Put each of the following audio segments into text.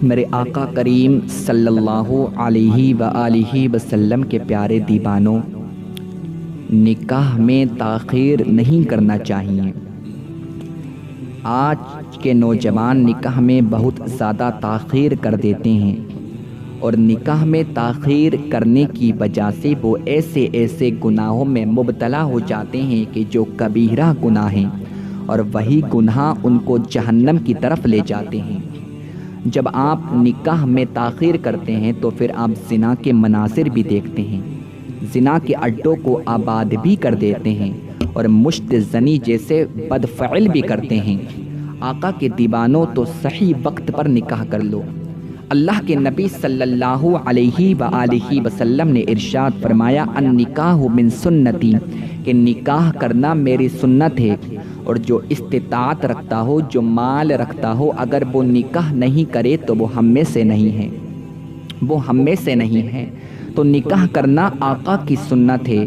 میرے آقا کریم صلی اللہ علیہ وآلہ وسلم کے پیارے دیوانوں، نکاح میں تاخیر نہیں کرنا چاہیے۔ آج کے نوجوان نکاح میں بہت زیادہ تاخیر کر دیتے ہیں، اور نکاح میں تاخیر کرنے کی وجہ سے وہ ایسے گناہوں میں مبتلا ہو جاتے ہیں کہ جو کبیرہ گناہ ہیں، اور وہی گناہ ان کو جہنم کی طرف لے جاتے ہیں۔ جب آپ نکاح میں تاخیر کرتے ہیں تو پھر آپ زنا کے مناظر بھی دیکھتے ہیں، زنا کے اڈوں کو آباد بھی کر دیتے ہیں، اور مشت زنی جیسے بدفعل بھی کرتے ہیں۔ آقا کے دیوانوں، تو صحیح وقت پر نکاح کر لو۔ اللہ کے نبی صلی اللہ علیہ وآلہ وسلم نے ارشاد فرمایا، النکاح من سنتی، کہ نکاح کرنا میری سنت ہے، اور جو استطاعت رکھتا ہو، جو مال رکھتا ہو، اگر وہ نکاح نہیں کرے تو وہ ہم میں سے نہیں ہے، وہ ہم میں سے نہیں ہے۔ تو نکاح کرنا آقا کی سنت ہے،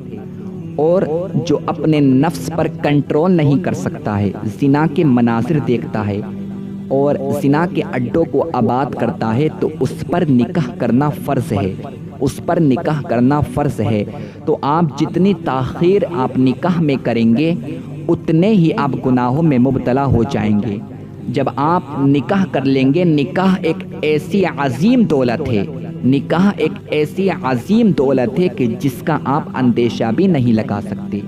اور جو اپنے نفس پر کنٹرول نہیں کر سکتا ہے، زنا کے مناظر دیکھتا ہے اور زنا کے اڈوں کو آباد کرتا ہے، تو اس پر نکاح کرنا فرض ہے، اس پر نکاح کرنا فرض ہے۔ تو آپ جتنی تاخیر آپ نکاح میں کریں گے، اتنے ہی آپ گناہوں میں مبتلا ہو جائیں گے۔ جب آپ نکاح کر لیں گے، نکاح ایک ایسی عظیم دولت ہے، نکاح ایک ایسی عظیم دولت ہے کہ جس کا آپ اندیشہ بھی نہیں لگا سکتے،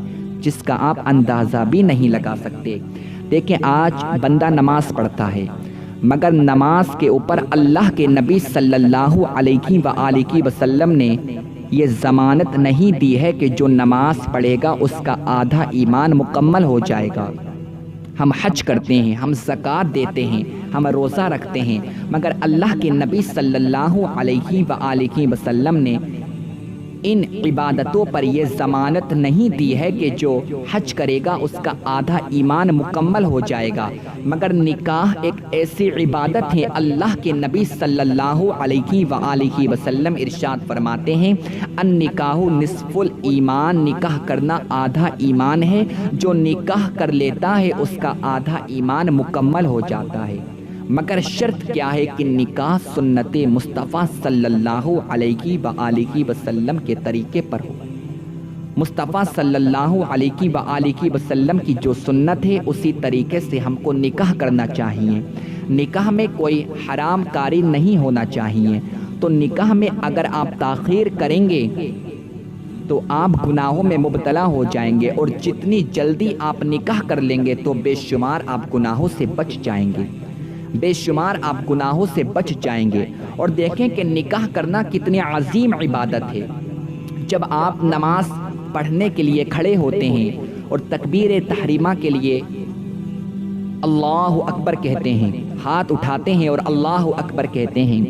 جس کا آپ اندازہ بھی نہیں لگا سکتے۔ دیکھیں، آج بندہ نماز پڑھتا ہے، مگر نماز کے اوپر اللہ کے نبی صلی اللہ علیہ وآلہ وسلم نے یہ ضمانت نہیں دی ہے کہ جو نماز پڑھے گا اس کا آدھا ایمان مکمل ہو جائے گا۔ ہم حج کرتے ہیں، ہم زکوٰۃ دیتے ہیں، ہم روزہ رکھتے ہیں، مگر اللہ کے نبی صلی اللہ علیہ وآلہ وسلم نے ان عبادتوں پر یہ ضمانت نہیں دی ہے کہ جو حج کرے گا اس کا آدھا ایمان مکمل ہو جائے گا۔ مگر نکاح ایک ایسی عبادت ہے، اللہ کے نبی صلی اللہ علیہ وآلہ وسلم ارشاد فرماتے ہیں، النکاح نصف الایمان، نکاح کرنا آدھا ایمان ہے، جو نکاح کر لیتا ہے اس کا آدھا ایمان مکمل ہو جاتا ہے۔ مگر شرط کیا ہے کہ نکاح سنت مصطفیٰ صلی اللہ علیہ وآلہ وسلم کے طریقے پر ہو۔ مصطفیٰ صلی اللہ علیہ وآلہ وسلم کی جو سنت ہے اسی طریقے سے ہم کو نکاح کرنا چاہیے۔ نکاح میں کوئی حرام کاری نہیں ہونا چاہیے۔ تو نکاح میں اگر آپ تاخیر کریں گے تو آپ گناہوں میں مبتلا ہو جائیں گے، اور جتنی جلدی آپ نکاح کر لیں گے تو بے شمار آپ گناہوں سے بچ جائیں گے، بے شمار آپ گناہوں سے بچ جائیں گے۔ اور دیکھیں کہ نکاح کرنا کتنی عظیم عبادت ہے۔ جب آپ نماز پڑھنے کے لیے کھڑے ہوتے ہیں اور تکبیر تحریمہ کے لیے اللہ اکبر کہتے ہیں، ہاتھ اٹھاتے ہیں اور اللہ اکبر کہتے ہیں،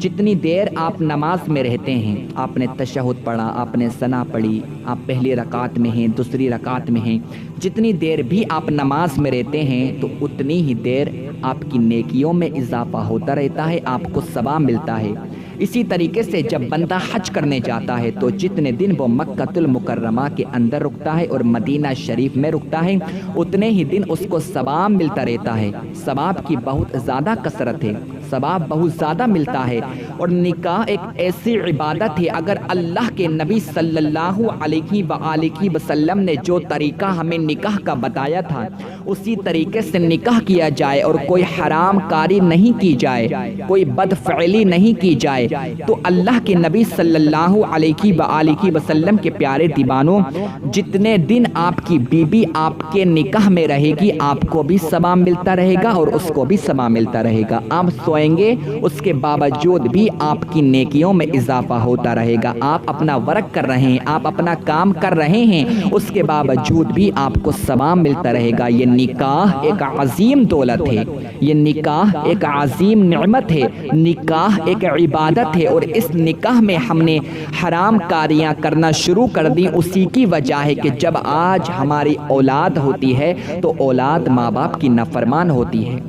جتنی دیر آپ نماز میں رہتے ہیں، آپ نے تشہد پڑھا، آپ نے ثنا پڑھی، آپ پہلی رکعت میں ہیں، دوسری رکعت میں ہیں، جتنی دیر بھی آپ نماز میں رہتے ہیں تو اتنی ہی دیر آپ کی نیکیوں میں اضافہ ہوتا رہتا ہے، آپ کو ثواب ملتا ہے۔ اسی طریقے سے جب بندہ حج کرنے جاتا ہے تو جتنے دن وہ مکۃ المکرمہ کے اندر رکتا ہے اور مدینہ شریف میں رکتا ہے، اتنے ہی دن اس کو ثواب ملتا رہتا ہے۔ ثواب کی بہت زیادہ کثرت ہے، ثواب بہت زیادہ ملتا ہے۔ اور نکاح ایک ایسی عبادت ہے، اگر اللہ کے نبی صلی اللہ علیہ وآلہ وسلم نے جو طریقہ ہمیں نکاح کا بتایا تھا اسی طریقے سے نکاح کیا جائے، اور کوئی حرام کاری نہیں کی جائے، کوئی بدفعلی نہیں کی جائے، تو اللہ کے نبی صلی اللہ علیہ وآلہ وسلم کے پیارے دیوانوں، جتنے دن آپ کی بیوی آپ کے نکاح میں رہے گی آپ کو بھی ثواب ملتا رہے گا اور اس کو بھی ثواب ملتا رہے گا۔ آپ سوئیں گے اس کے باوجود بھی آپ کی نیکیوں میں اضافہ ہوتا رہے گا۔ آپ اپنا ورک کر رہے ہیں، آپ اپنا کام کر رہے ہیں، اس کے باوجود بھی آپ کو ثواب ملتا رہے گا۔ یہ نکاح ایک عظیم دولت ہے، یہ نکاح ایک عظیم نعمت ہے، نکاح ایک عبادت ہے، اور اس نکاح میں ہم نے حرام کاریاں کرنا شروع کر دی۔ اسی کی وجہ ہے کہ جب آج ہماری اولاد ہوتی ہے تو اولاد ماں باپ کی نافرمان ہوتی ہے،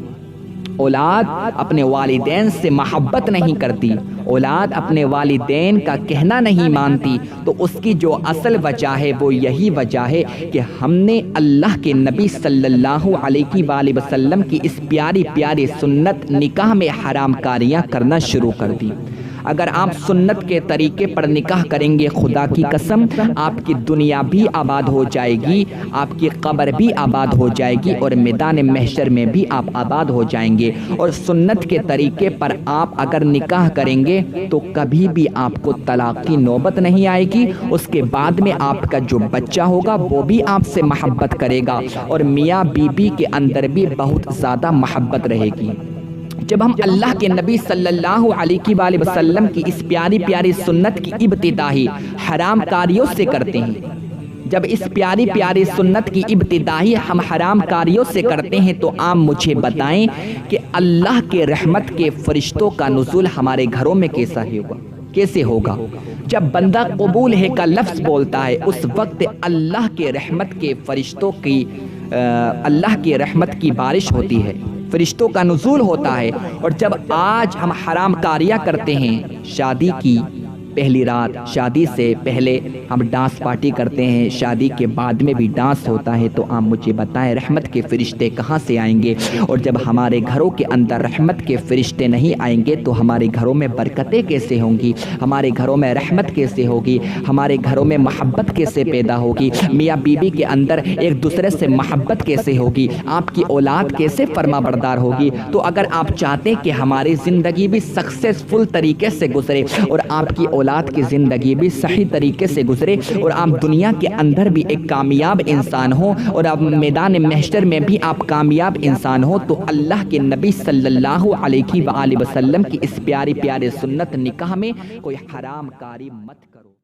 اولاد اپنے والدین سے محبت نہیں کرتی، اولاد اپنے والدین کا کہنا نہیں مانتی، تو اس کی جو اصل وجہ ہے وہ یہی وجہ ہے کہ ہم نے اللہ کے نبی صلی اللہ علیہ وآلہ وسلم کی اس پیاری پیاری سنت نکاح میں حرام کاریاں کرنا شروع کر دی۔ اگر آپ سنت کے طریقے پر نکاح کریں گے، خدا کی قسم آپ کی دنیا بھی آباد ہو جائے گی، آپ کی قبر بھی آباد ہو جائے گی، اور میدان محشر میں بھی آپ آباد ہو جائیں گے۔ اور سنت کے طریقے پر آپ اگر نکاح کریں گے تو کبھی بھی آپ کو طلاق کی نوبت نہیں آئے گی، اس کے بعد میں آپ کا جو بچہ ہوگا وہ بھی آپ سے محبت کرے گا، اور میاں بیوی کے اندر بھی بہت زیادہ محبت رہے گی۔ جب ہم اللہ کے نبی صلی اللہ علیہ وآلہ وسلم کی اس پیاری پیاری سنت کی ابتدائی حرام کاریوں سے کرتے ہیں، جب اس پیاری پیاری سنت کی ابتدائی ہم حرام کاریوں سے کرتے ہیں، تو آپ مجھے بتائیں کہ اللہ کے رحمت کے فرشتوں کا نزول ہمارے گھروں میں کیسے ہوگا؟ جب بندہ قبول ہے کا لفظ بولتا ہے، اس وقت اللہ کے رحمت کے فرشتوں کی اللہ کی رحمت کی بارش ہوتی ہے، فرشتوں کا نزول ہوتا ہے۔ اور جب آج ہم حرام کاریاں کرتے ہیں، شادی کی پہلی رات، شادی سے پہلے ہم ڈانس پارٹی کرتے ہیں، شادی کے بعد میں بھی ڈانس ہوتا ہے، تو آپ مجھے بتائیں رحمت کے فرشتے کہاں سے آئیں گے؟ اور جب ہمارے گھروں کے اندر رحمت کے فرشتے نہیں آئیں گے تو ہمارے گھروں میں برکتیں کیسے ہوں گی؟ ہمارے گھروں میں رحمت کیسے ہوگی؟ ہمارے گھروں میں محبت کیسے پیدا ہوگی؟ میاں بیوی کے اندر ایک دوسرے سے محبت کیسے ہوگی؟ آپ کی اولاد کیسے فرما بردار ہوگی؟ تو اگر آپ چاہتے ہیں کہ ہماری زندگی بھی سکسیسفل طریقے سے گزرے اور آپ کی اولاد کی زندگی بھی صحیح طریقے سے گزرے اور آپ دنیا کے اندر بھی ایک کامیاب انسان ہو اور آپ میدان محشر میں بھی آپ کامیاب انسان ہو، تو اللہ کے نبی صلی اللہ علیہ وآلہ وسلم کی اس پیاری پیاری سنت نکاح میں کوئی حرام کاری مت کرو۔